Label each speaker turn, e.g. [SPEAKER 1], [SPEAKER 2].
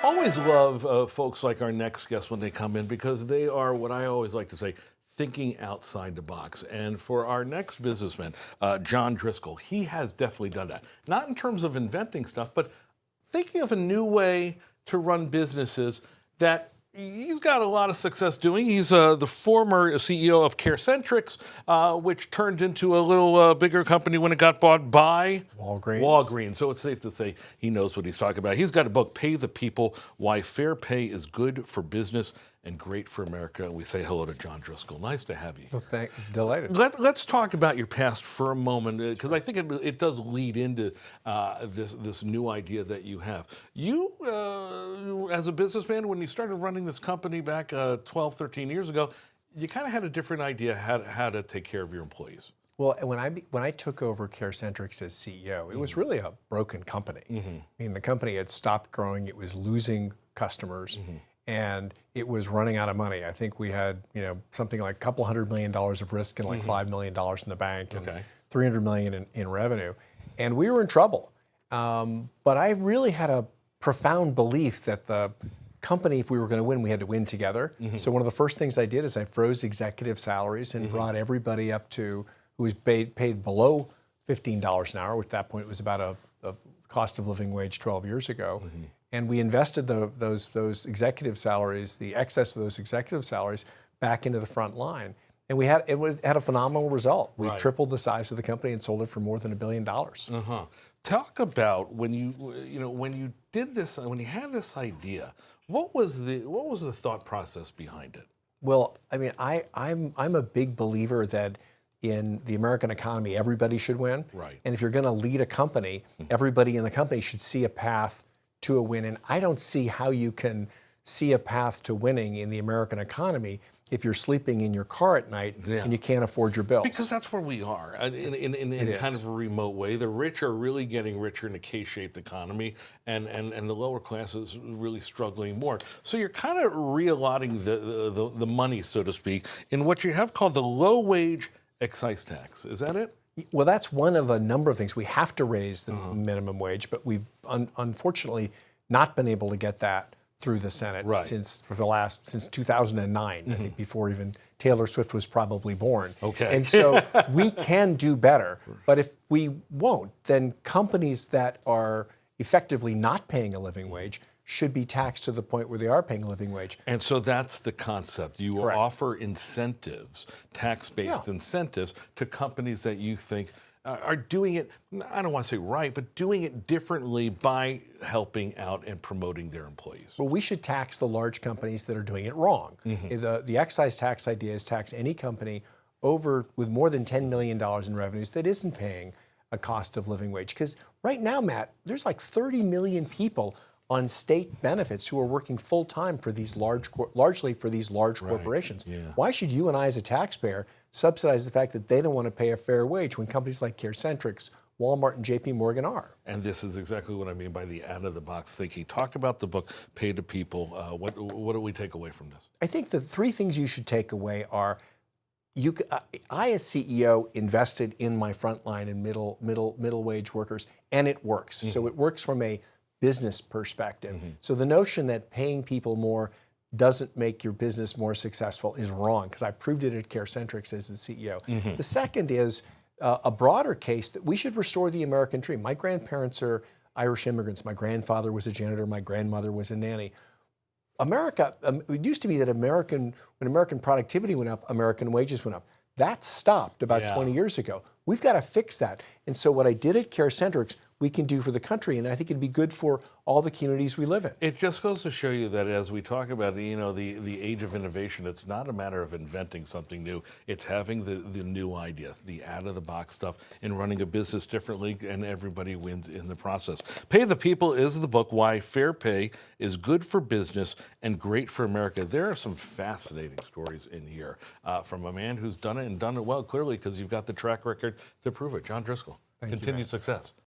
[SPEAKER 1] Always love folks like our next guest when they come in because they are what I always like to say, thinking outside the box. And for our next businessman, John Driscoll, he has definitely done that. Not in terms of inventing stuff, but thinking of a new way to run businesses that he's got a lot of success doing. He's the former CEO of CareCentrix, which turned into a little bigger company when it got bought by
[SPEAKER 2] Walgreens.
[SPEAKER 1] So it's safe to say he knows what he's talking about. He's got a book, Pay the People, Why Fair Pay is Good for Business and Great for America. And we say hello to John Driscoll. Nice to have you.
[SPEAKER 2] Well, delighted.
[SPEAKER 1] Let's talk about your past for a moment, because I think it does lead into this new idea that you have. You, as a businessman, when you started running this company back 12, 13 years ago, you kind of had a different idea how to take care of your employees.
[SPEAKER 2] Well, when I took over CareCentrix as CEO, it was really a broken company. I mean, the company had stopped growing; it was losing customers, and it was running out of money. I think we had something like a couple $100 million of risk and like $5 million in the bank and $300 million in revenue, and we were in trouble. But I really had a profound belief that the company, if we were going to win, we had to win together. So one of the first things I did is I froze executive salaries and brought everybody up to who was paid below $15 an hour, which at that point was about a cost of living wage 12 years ago. And we invested those executive salaries, the excess of those executive salaries, back into the front line. And we had had a phenomenal result. We tripled the size of the company and sold it for more than $1 billion.
[SPEAKER 1] Talk about when you did this, when you had this idea. What was the thought process behind it?
[SPEAKER 2] Well, I mean, I'm a big believer that in the American economy, everybody should win. And if you're going to lead a company, everybody in the company should see a path to a win. And I don't see how you can see a path to winning in the American economy if you're sleeping in your car at night and you can't afford your bills.
[SPEAKER 1] Because that's where we are, in kind of a remote way. The rich are really getting richer in a K-shaped economy, and the lower class is really struggling more. So you're kind of reallocating the money, so to speak, in what you have called the low-wage excise tax. Is that it?
[SPEAKER 2] Well, that's one of a number of things. We have to raise the minimum wage, but we've unfortunately not been able to get that through the Senate since 2009. I think before even Taylor Swift was probably born. And so we can do better. But if we won't, then companies that are effectively not paying a living wage should be taxed to the point where they are paying a living wage.
[SPEAKER 1] And so that's the concept. You offer incentives, tax-based incentives, to companies that you think are doing it, I don't want to say right, but doing it differently by helping out and promoting their employees.
[SPEAKER 2] Well, we should tax the large companies that are doing it wrong. The excise tax idea is tax any company with more than $10 million in revenues that isn't paying a cost of living wage. Because right now, Matt, there's like 30 million people on state benefits who are working full-time for these largely for these large corporations. Why should you and I as a taxpayer subsidize the fact that they don't want to pay a fair wage when companies like CareCentrix, Walmart, and JP Morgan are?
[SPEAKER 1] And this is exactly what I mean by the out-of-the-box thinking. Talk about the book, Pay to People. What do we take away from this?
[SPEAKER 2] I think the three things you should take away are, I as CEO invested in my frontline and middle wage workers, and it works. So it works from a business perspective. So the notion that paying people more doesn't make your business more successful is wrong, because I proved it at CareCentrix as the CEO. The second is a broader case that we should restore the American dream. My grandparents are Irish immigrants. My grandfather was a janitor. My grandmother was a nanny. America, it used to be that when American productivity went up, American wages went up. That stopped about 20 years ago. We've got to fix that. And so what I did at CareCentrix, we can do for the country, and I think it'd be good for all the communities we live in.
[SPEAKER 1] It just goes to show you that as we talk about the age of innovation, it's not a matter of inventing something new. It's having the new ideas, the out-of-the-box stuff, and running a business differently, and everybody wins in the process. Pay the People is the book, Why Fair Pay is Good for Business and Great for America. There are some fascinating stories in here from a man who's done it and done it well, clearly, because you've got the track record to prove it. John Driscoll, continued success.